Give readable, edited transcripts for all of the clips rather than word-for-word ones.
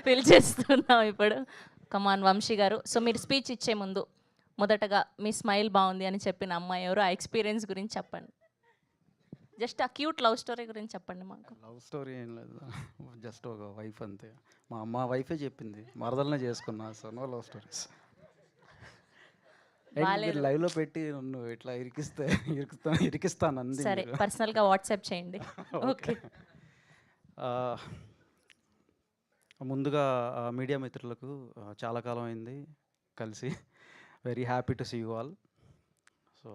పిలిచేస్తున్నాం ఇప్పుడు. కమాన్ వంశీ గారు. సో మీరు స్పీచ్ ఇచ్చే ముందు మొదటగా మీ స్మైల్ బాగుంది అని చెప్పిన అమ్మాయి ఎవరు, ఆ ఎక్స్పీరియన్స్ గురించి చెప్పండి. జస్ట్ ఆ క్యూట్ లవ్ స్టోరీ గురించి చెప్పండి మాకు. లవ్ స్టోరీ ఏం లేదు, జస్ట్ ఒక వైఫ్ అంతే. మా వైఫే చెప్పింది, మరదలనే చేసుకున్నా. So no love stories. లైవ్లో పెట్టి నన్ను ఇట్లా ఇరికిస్తాను అంది. సరే, పర్సనల్గా వాట్సాప్ చేయండి. ఓకే. ముందుగా మీడియా మిత్రులకు చాలా కాలం అయింది కలిసి. Very happy to see you all. So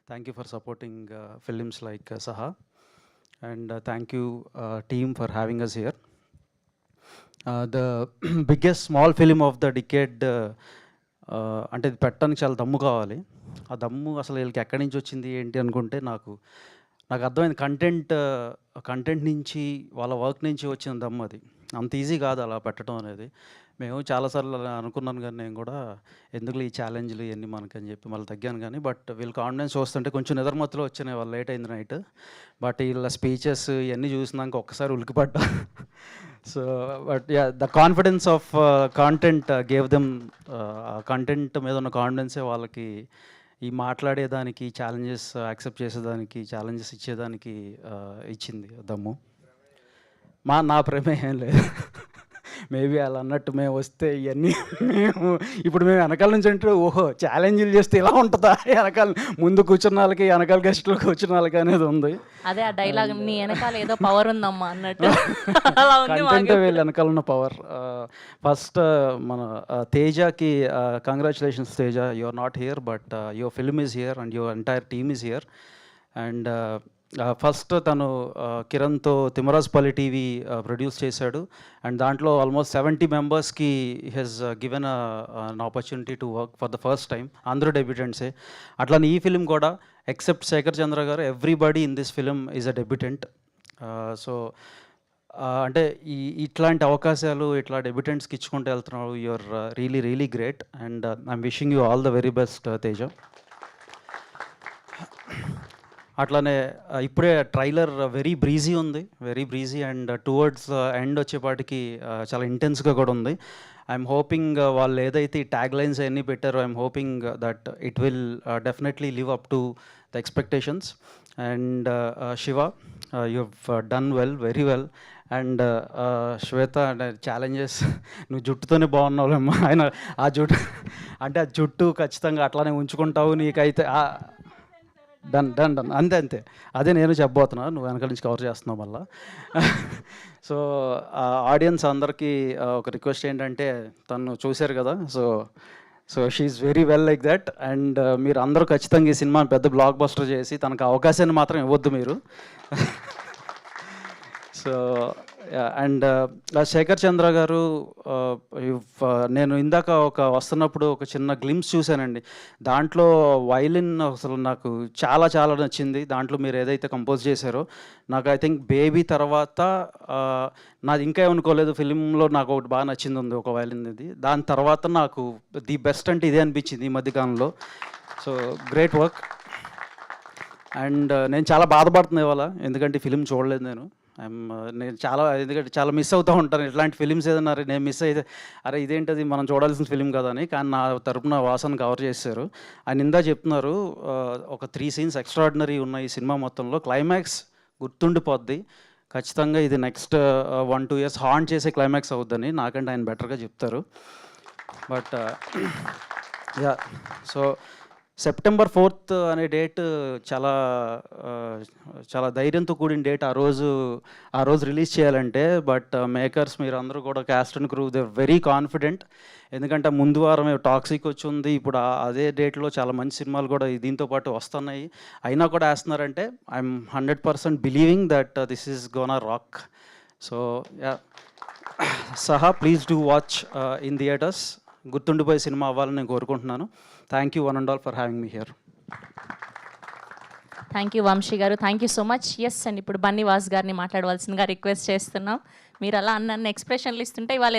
thank you for supporting films like Saha, and thank you team for having us here. The biggest small film of the decade. అంటే ఇది పెట్టడానికి చాలా దమ్ము కావాలి. ఆ దమ్ము అసలు వీళ్ళకి ఎక్కడి నుంచి వచ్చింది ఏంటి అనుకుంటే నాకు అర్థమైంది. కంటెంట్ నుంచి, వాళ్ళ వర్క్ నుంచి వచ్చిన దమ్ము అది. అంత ఈజీ కాదు అలా పెట్టడం అనేది. మేము చాలాసార్లు అలా అనుకున్నాను, కానీ నేను కూడా ఎందుకు ఈ ఛాలెంజ్లు ఇవన్నీ మనకని చెప్పి మళ్ళీ తగ్గాను. కానీ బట్ వీళ్ళ కాన్ఫిడెన్స్ చూస్తుంటే కొంచెం నిద్రమత్తులో వచ్చినాయి, వాళ్ళు లేట్ అయింది నైట్. బట్ వీళ్ళ స్పీచెస్ ఇవన్నీ చూసినాక ఒక్కసారి ఉలికిపడ్డా. So but yeah, the confidence of content gave them. Content మీద ఉన్న కాన్ఫిడెన్సే వాళ్ళకి ఈ మాట్లాడేదానికి, ఛాలెంజెస్ యాక్సెప్ట్ చేసేదానికి, ఛాలెంజెస్ ఇచ్చేదానికి ఇచ్చింది దమ్ము. నా ప్రమేయం లేదు. మేబీ అలా అన్నట్టు మేము వస్తే ఇవన్నీ ఇప్పుడు మేము వెనకాల నుంచి అంటే ఓహో ఛాలెంజ్లు చేస్తే ఇలా ఉంటుందా, వెనకాల ముందు కూర్చున్న వాళ్ళకి వెనకాల గెస్టులు కూర్చున్న వాళ్ళకి అనేది ఉంది. అదే ఆ డైలాగ్, నీ వెనకాల ఏదో పవర్ ఉందమ్మా అన్నట్టు. కంటెంట్ వీళ్ళు వెనకాల ఉన్న పవర్. ఫస్ట్ మన తేజకి congratulations Teja, you are not here but your film is here and your entire team is here. And first తను కిరణ్తో తిమ్మరాజుపల్లి టీవీ ప్రొడ్యూస్ చేశాడు. అండ్ దాంట్లో ఆల్మోస్ట్ 70 మెంబర్స్కి he's given an opportunity to work for the first time. అందరూ డెబ్యూటెంట్సే. అట్లానే ఈ film కూడా except Shekhar Chandra garu, everybody in this film is a debutante. So అంటే ఇట్లాంటి అవకాశాలు ఇట్లా డెబ్యూటెంట్స్కి ఇచ్చుకుంటూ వెళ్తున్నారు. You are really great and I'm wishing you all the very best Teja. అట్లానే ఇప్పుడే ట్రైలర్ వెరీ బ్రీజీ ఉంది, very breezy. And towards end వచ్చేపాటికి చాలా ఇంటెన్స్గా కూడా ఉంది. ఐఎమ్ హోపింగ్ వాళ్ళు ఏదైతే ఈ ట్యాగ్ లైన్స్ అన్నీ పెట్టారో, I'm hoping that it will definitely live up to the expectations. And Shiva, you have done well, very well. And Shweta, challenges నువ్వు జుట్టుతోనే బాగున్నావులేమ్మా. ఆయన ఆ జుట్టు ఖచ్చితంగా అట్లానే ఉంచుకుంటావు, నీకైతే డన్ అంతే. అదే నేను చెప్పబోతున్నాను, నువ్వు వెనకాల నుంచి కవర్ చేస్తున్నావు మళ్ళా. సో ఆడియన్స్ అందరికీ ఒక రిక్వెస్ట్ ఏంటంటే, తను చూశారు కదా, so she is very well like that. And మీరు అందరూ ఖచ్చితంగా ఈ సినిమాని పెద్ద బ్లాక్ బస్టర్ చేసి తనకు అవకాశాన్ని మాత్రం ఇవ్వద్దు మీరు. సో అండ్ శేఖర్ చంద్ర గారు, నేను ఇందాక వస్తున్నప్పుడు ఒక చిన్న గ్లిమ్స్ చూశానండి. దాంట్లో వైలిన్ అసలు నాకు చాలా నచ్చింది. దాంట్లో మీరు ఏదైతే కంపోజ్ చేశారో, నాకు ఐ థింక్ బేబీ తర్వాత నాది ఇంకా ఏమనుకోలేదు, ఫిలింలో నాకు ఒకటి బాగా నచ్చింది ఉంది, ఒక వైలిన్ ఇది. దాని తర్వాత నాకు ది బెస్ట్ అంటే ఇదే అనిపించింది ఈ మధ్యకాలంలో. So great work. అండ్ నేను చాలా బాధపడుతున్నాను ఇవాళ, ఎందుకంటే ఫిలిం చూడలేదు నేను ఎందుకంటే చాలా మిస్ అవుతూ ఉంటాను ఇట్లాంటి ఫిలిమ్స్. ఏదన్నా నేను మిస్ అయితే అరే ఇదేంటది మనం చూడాల్సిన ఫిలిం కదా అని. కానీ నా తరపున వాసన కవర్ చేశారు. ఆయన ఇందా చెప్తున్నారు ఒక 3 సీన్స్ ఎక్స్ట్రాడినరీ ఉన్నాయి ఈ సినిమా మొత్తంలో. క్లైమాక్స్ గుర్తుండిపోద్ది ఖచ్చితంగా. ఇది నెక్స్ట్ 1-2 ఇయర్స్ హాంట్ చేసే క్లైమాక్స్ అవుద్దని నాకంటే ఆయన బెటర్గా చెప్తారు. But yeah, so September 4th అనే డేట్ చాలా ధైర్యంతో కూడిన డేట్. ఆ రోజు రిలీజ్ చేయాలంటే, బట్ మేకర్స్ మీరు అందరూ కూడా, caste and crew, they very confident. ఎందుకంటే ముందు వారం టాక్సిక్ వచ్చి ఉంది, ఇప్పుడు అదే డేట్లో చాలా మంచి సినిమాలు కూడా దీంతో పాటు వస్తున్నాయి. అయినా కూడా వేస్తున్నారంటే I'm 100% believing that this is gonna rock. So yeah, Saha please do watch in theatres. గుర్తుండిపోయే సినిమా అవ్వాలని నేను కోరుకుంటున్నాను. Thank you one and all for having me here. Thank you Vamsi garu, thank you so much. Yes and ఇప్పుడు బన్నీవాస్ గారిని మాట్లాడవలసిందిగా request చేస్తున్నాం. మీరు అలా అన్న ఎక్స్ప్రెషన్లు ఇస్తుంటే ఇవాళ